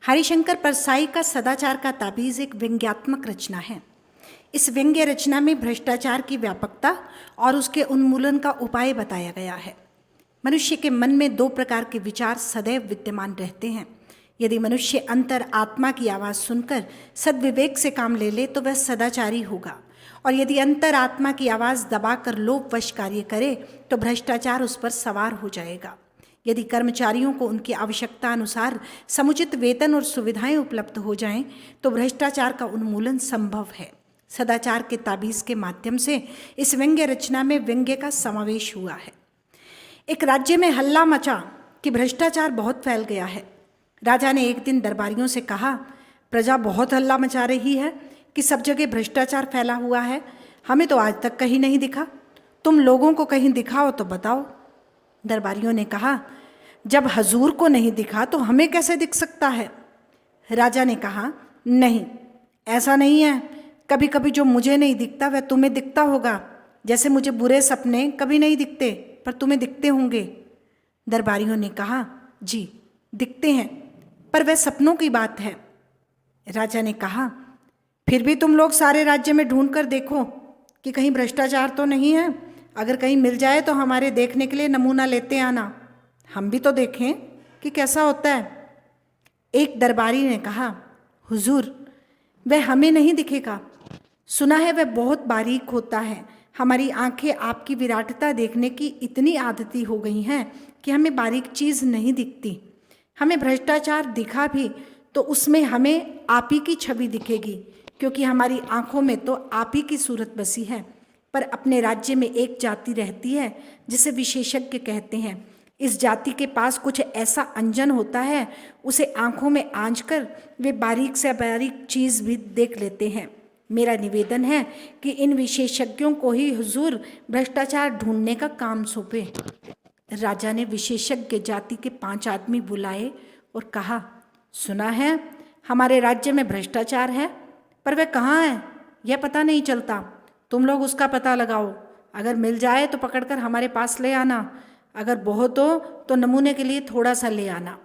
हरिशंकर परसाई का सदाचार का ताबीज एक व्यंग्यात्मक रचना है। इस व्यंग्य रचना में भ्रष्टाचार की व्यापकता और उसके उन्मूलन का उपाय बताया गया है। मनुष्य के मन में दो प्रकार के विचार सदैव विद्यमान रहते हैं। यदि मनुष्य अंतर आत्मा की आवाज़ सुनकर सद्विवेक से काम ले ले तो वह सदाचारी होगा, और यदि अंतर आत्मा की आवाज़ दबाकर लोभवश कार्य करे तो भ्रष्टाचार उस पर सवार हो जाएगा। यदि कर्मचारियों को उनकी आवश्यकता अनुसार समुचित वेतन और सुविधाएं उपलब्ध हो जाएं तो भ्रष्टाचार का उन्मूलन संभव है। सदाचार के ताबीज़ के माध्यम से इस व्यंग्य रचना में व्यंग्य का समावेश हुआ है। एक राज्य में हल्ला मचा कि भ्रष्टाचार बहुत फैल गया है। राजा ने एक दिन दरबारियों से कहा, प्रजा बहुत हल्ला मचा रही है कि सब जगह भ्रष्टाचार फैला हुआ है, हमें तो आज तक कहीं नहीं दिखा। तुम लोगों को कहीं दिखाओ तो बताओ। दरबारियों ने कहा, जब हजूर को नहीं दिखा तो हमें कैसे दिख सकता है। राजा ने कहा, नहीं, ऐसा नहीं है। कभी कभी जो मुझे नहीं दिखता वह तुम्हें दिखता होगा, जैसे मुझे बुरे सपने कभी नहीं दिखते पर तुम्हें दिखते होंगे। दरबारियों ने कहा, जी दिखते हैं, पर वह सपनों की बात है। राजा ने कहा, फिर भी तुम लोग सारे राज्य में ढूंढ कर देखो कि कहीं भ्रष्टाचार तो नहीं है। अगर कहीं मिल जाए तो हमारे देखने के लिए नमूना लेते आना, हम भी तो देखें कि कैसा होता है। एक दरबारी ने कहा, हुजूर वह हमें नहीं दिखेगा। सुना है वह बहुत बारीक होता है। हमारी आंखें आपकी विराटता देखने की इतनी आदती हो गई हैं कि हमें बारीक चीज़ नहीं दिखती। हमें भ्रष्टाचार दिखा भी तो उसमें हमें आप ही की छवि दिखेगी, क्योंकि हमारी आंखों में तो आप ही की सूरत बसी है। पर अपने राज्य में एक जाति रहती है जिसे विशेषज्ञ कहते हैं। इस जाति के पास कुछ ऐसा अंजन होता है, उसे आंखों में आंच कर वे बारीक से बारीक चीज़ भी देख लेते हैं। मेरा निवेदन है कि इन विशेषज्ञों को ही हुजूर भ्रष्टाचार ढूंढने का काम सौंपे। राजा ने विशेषज्ञ जाति के 5 आदमी बुलाए और कहा, सुना है हमारे राज्य में भ्रष्टाचार है, पर वह कहाँ है यह पता नहीं चलता। तुम लोग उसका पता लगाओ। अगर मिल जाए तो पकड़कर हमारे पास ले आना, अगर बहुत हो तो नमूने के लिए थोड़ा सा ले आना।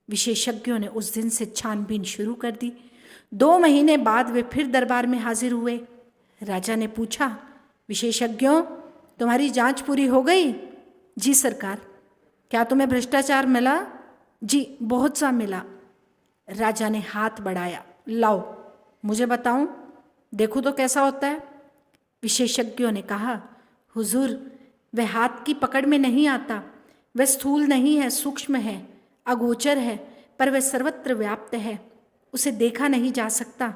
विशेषज्ञों ने उस दिन से छानबीन शुरू कर दी। 2 महीने बाद वे फिर दरबार में हाजिर हुए। राजा ने पूछा, विशेषज्ञों तुम्हारी जांच पूरी हो गई? जी सरकार। क्या तुम्हें भ्रष्टाचार मिला? जी बहुत सा मिला। राजा ने हाथ बढ़ाया, लाओ मुझे बताऊं, देखो तो कैसा होता है। विशेषज्ञों ने कहा, हुजूर वह हाथ की पकड़ में नहीं आता। वह स्थूल नहीं है, सूक्ष्म है, अगोचर है, पर वह सर्वत्र व्याप्त है। उसे देखा नहीं जा सकता,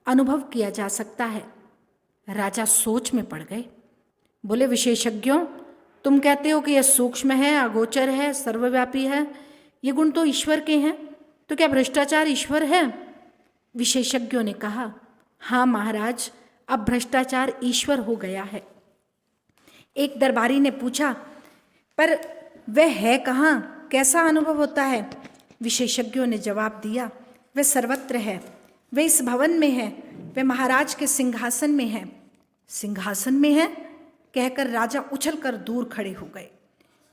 अनुभव किया जा सकता है। राजा सोच में पड़ गए। बोले, विशेषज्ञों तुम कहते हो कि यह सूक्ष्म है, अगोचर है, सर्वव्यापी है, ये गुण तो ईश्वर के हैं, तो क्या भ्रष्टाचार ईश्वर है? विशेषज्ञों ने कहा, हाँ महाराज, अब भ्रष्टाचार ईश्वर हो गया है। एक दरबारी ने पूछा, पर वह है कहाँ, कैसा अनुभव होता है? विशेषज्ञों ने जवाब दिया, वह सर्वत्र है, वह इस भवन में है, वह महाराज के सिंहासन में है। सिंहासन में है कहकर राजा उछलकर दूर खड़े हो गए।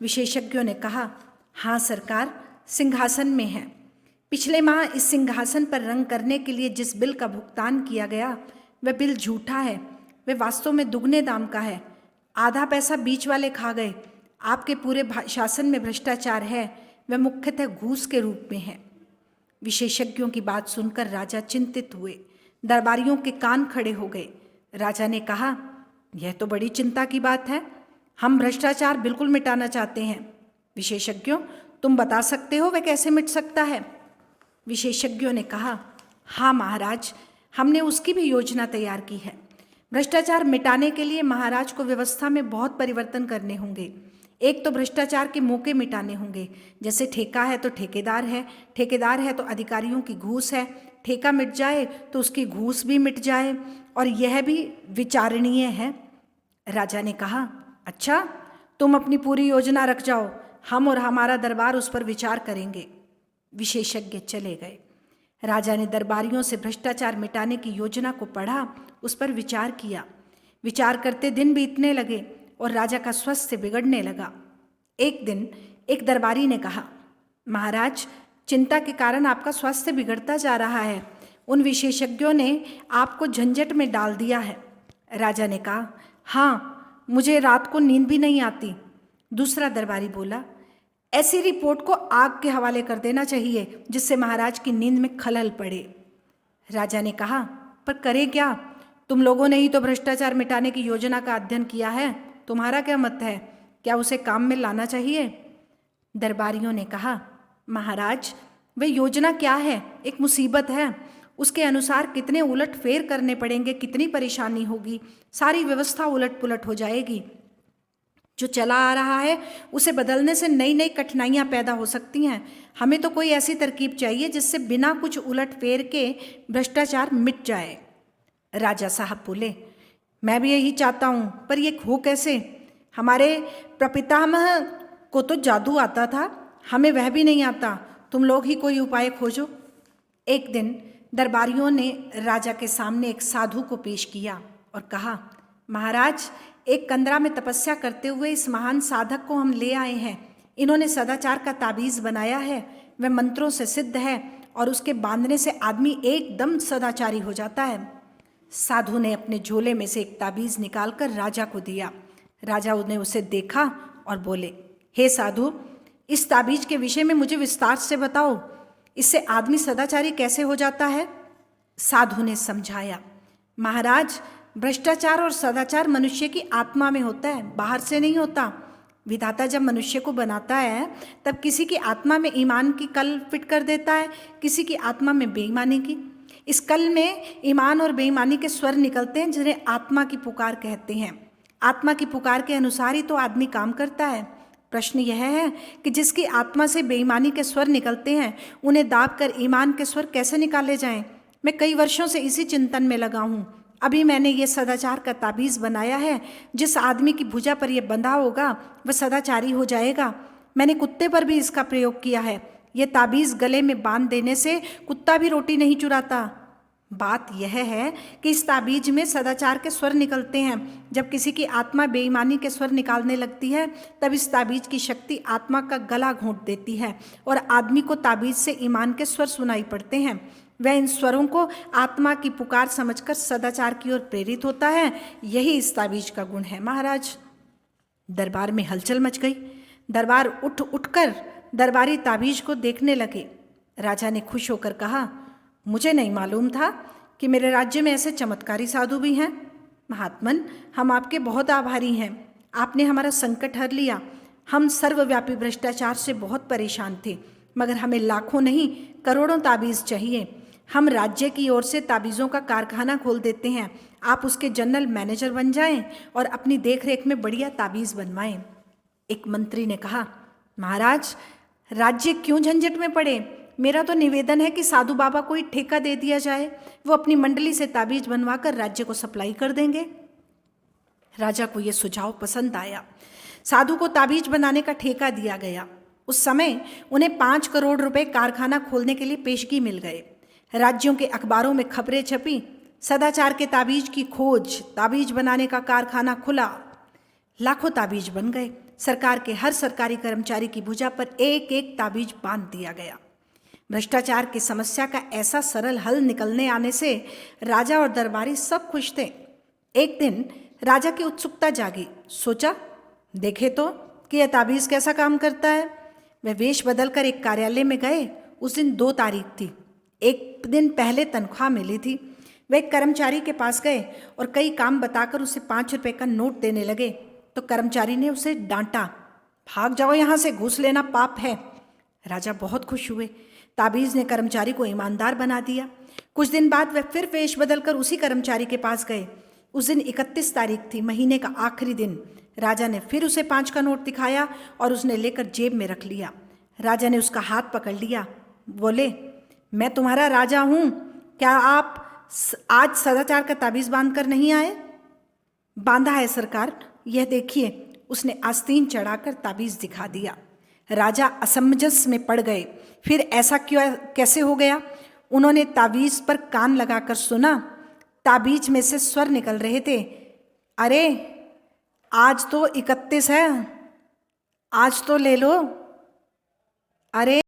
विशेषज्ञों ने कहा, हाँ सरकार, सिंहासन में है। पिछले माह इस सिंहासन पर रंग करने के लिए जिस बिल का भुगतान किया गया वह बिल झूठा है, वह वास्तव में दुगने दाम का है। आधा पैसा बीच वाले खा गए। आपके पूरे शासन में भ्रष्टाचार है, वह मुख्यतः घूस के रूप में है। विशेषज्ञों की बात सुनकर राजा चिंतित हुए। दरबारियों के कान खड़े हो गए। राजा ने कहा, यह तो बड़ी चिंता की बात है, हम भ्रष्टाचार बिल्कुल मिटाना चाहते हैं। विशेषज्ञों तुम बता सकते हो वह कैसे मिट सकता है? विशेषज्ञों ने कहा, हाँ महाराज, हमने उसकी भी योजना तैयार की है। भ्रष्टाचार मिटाने के लिए महाराज को व्यवस्था में बहुत परिवर्तन करने होंगे। एक तो भ्रष्टाचार के मौके मिटाने होंगे, जैसे ठेका है तो ठेकेदार है, ठेकेदार है तो अधिकारियों की घूस है। ठेका मिट जाए तो उसकी घूस भी मिट जाए, और यह भी विचारणीय है। राजा ने कहा, अच्छा तुम अपनी पूरी योजना रख जाओ, हम और हमारा दरबार उस पर विचार करेंगे। विशेषज्ञ चले गए। राजा ने दरबारियों से भ्रष्टाचार मिटाने की योजना को पढ़ा, उस पर विचार किया। विचार करते दिन बीतने लगे और राजा का स्वास्थ्य बिगड़ने लगा। एक दिन एक दरबारी ने कहा, महाराज चिंता के कारण आपका स्वास्थ्य बिगड़ता जा रहा है। उन विशेषज्ञों ने आपको झंझट में डाल दिया है। राजा ने कहा, हाँ, मुझे रात को नींद भी नहीं आती। दूसरा दरबारी बोला, ऐसी रिपोर्ट को आग के हवाले कर देना चाहिए जिससे महाराज की नींद में खलल पड़े। राजा ने कहा, पर करें क्या? तुम लोगों ने ही तो भ्रष्टाचार मिटाने की योजना का अध्ययन किया है, तुम्हारा क्या मत है? क्या उसे काम में लाना चाहिए? दरबारियों ने कहा, महाराज, वह योजना क्या है? एक मुसीबत है। उसके अनुसार कितने उलट फेर करने पड़ेंगे, कितनी परेशानी होगी, सारी व्यवस्था उलट पुलट हो जाएगी। जो चला आ रहा है उसे बदलने से नई नई कठिनाइयाँ पैदा हो सकती हैं। हमें तो कोई ऐसी तरकीब चाहिए जिससे बिना कुछ उलट फेर के भ्रष्टाचार मिट जाए। राजा साहब बोले, मैं भी यही चाहता हूँ, पर ये हो कैसे? हमारे प्रपितामह को तो जादू आता था, हमें वह भी नहीं आता। तुम लोग ही कोई उपाय खोजो। एक दिन दरबारियों ने राजा के सामने एक साधु को पेश किया और कहा, महाराज, एक कंदरा में तपस्या करते हुए इस महान साधक को हम ले आए हैं। इन्होंने सदाचार का ताबीज़ बनाया है। वह मंत्रों से सिद्ध है और उसके बांधने से आदमी एकदम सदाचारी हो जाता है। साधु ने अपने झोले में से एक ताबीज़ निकालकर राजा को दिया। राजा ने उसे देखा और बोले, हे साधु, इस ताबीज़ के विषय में मुझे विस्तार से बताओ। इससे आदमी सदाचारी कैसे हो जाता है? साधु ने समझाया, महाराज, भ्रष्टाचार और सदाचार मनुष्य की आत्मा में होता है, बाहर से नहीं होता। विधाता जब मनुष्य को बनाता है तब किसी की आत्मा में ईमान की कल फिट कर देता है, किसी की आत्मा में बेईमानी की। इस कल में ईमान और बेईमानी के स्वर निकलते हैं जिन्हें आत्मा की पुकार कहते हैं। आत्मा की पुकार के अनुसार ही तो आदमी काम करता है। प्रश्न यह है कि जिसकी आत्मा से बेईमानी के स्वर निकलते हैं उन्हें दाब कर ईमान के स्वर कैसे निकाले जाएं? मैं कई वर्षों से इसी चिंतन में लगा हूँ। अभी मैंने ये सदाचार का ताबीज़ बनाया है। जिस आदमी की भुजा पर यह बंधा होगा वह सदाचारी हो जाएगा। मैंने कुत्ते पर भी इसका प्रयोग किया है। ये ताबीज़ गले में बांध देने से कुत्ता भी रोटी नहीं चुराता। बात यह है कि इस ताबीज में सदाचार के स्वर निकलते हैं। जब किसी की आत्मा बेईमानी के स्वर निकालने लगती है तब इस ताबीज की शक्ति आत्मा का गला घोंट देती है और आदमी को ताबीज से ईमान के स्वर सुनाई पड़ते हैं। वह इन स्वरों को आत्मा की पुकार समझकर सदाचार की ओर प्रेरित होता है। यही इस ताबीज का गुण है। महाराज, दरबार में हलचल मच गई। दरबार उठकर दरबारी ताबीज को देखने लगे। राजा ने खुश होकर कहा, मुझे नहीं मालूम था कि मेरे राज्य में ऐसे चमत्कारी साधु भी हैं। महात्मन, हम आपके बहुत आभारी हैं। आपने हमारा संकट हर लिया। हम सर्वव्यापी भ्रष्टाचार से बहुत परेशान थे, मगर हमें लाखों नहीं करोड़ों ताबीज़ चाहिए। हम राज्य की ओर से ताबीज़ों का कारखाना खोल देते हैं। आप उसके जनरल मैनेजर बन जाएं और अपनी देखरेख में बढ़िया ताबीज़ बनवाएं। एक मंत्री ने कहा, महाराज, राज्य क्यों झंझट में पड़े? मेरा तो निवेदन है कि साधु बाबा को ही ठेका दे दिया जाए। वो अपनी मंडली से ताबीज बनवाकर राज्य को सप्लाई कर देंगे। राजा को यह सुझाव पसंद आया। साधु को ताबीज बनाने का ठेका दिया गया। उस समय उन्हें 5 करोड़ रुपए कारखाना खोलने के लिए पेशगी मिल गए। राज्यों के अखबारों में खबरें छपी, सदाचार के ताबीज की खोज, ताबीज बनाने का कारखाना खुला। लाखों ताबीज बन गए। सरकार के हर सरकारी कर्मचारी की भुजा पर एक एक ताबीज बांध दिया गया। भ्रष्टाचार की समस्या का ऐसा सरल हल निकलने आने से राजा और दरबारी सब खुश थे। एक दिन राजा की उत्सुकता जागी। सोचा, देखे तो कि यह ताबीज़ कैसा काम करता है। वह वेश बदलकर एक कार्यालय में गए। उस दिन 2 तारीख थी। एक दिन पहले तनख्वाह मिली थी। वे एक कर्मचारी के पास गए और कई काम बताकर उसे 5 रुपए का नोट देने लगे तो कर्मचारी ने उसे डांटा, भाग जाओ यहाँ से, घूस लेना पाप है। राजा बहुत खुश हुए। ताबीज़ ने कर्मचारी को ईमानदार बना दिया। कुछ दिन बाद वह फिर वेश बदलकर उसी कर्मचारी के पास गए। उस दिन 31 तारीख थी, महीने का आखिरी दिन। राजा ने फिर उसे 5 का नोट दिखाया और उसने लेकर जेब में रख लिया। राजा ने उसका हाथ पकड़ लिया, बोले, मैं तुम्हारा राजा हूँ, क्या आप आज सदाचार का ताबीज़ बांध कर नहीं आए? बांधा है सरकार, यह देखिए। उसने आस्तीन चढ़ाकर ताबीज़ दिखा दिया। राजा असमंजस में पड़ गए। फिर ऐसा क्यों, कैसे हो गया? उन्होंने ताबीज़ पर कान लगाकर सुना। ताबीज में से स्वर निकल रहे थे, अरे आज तो 31 है, आज तो ले लो। अरे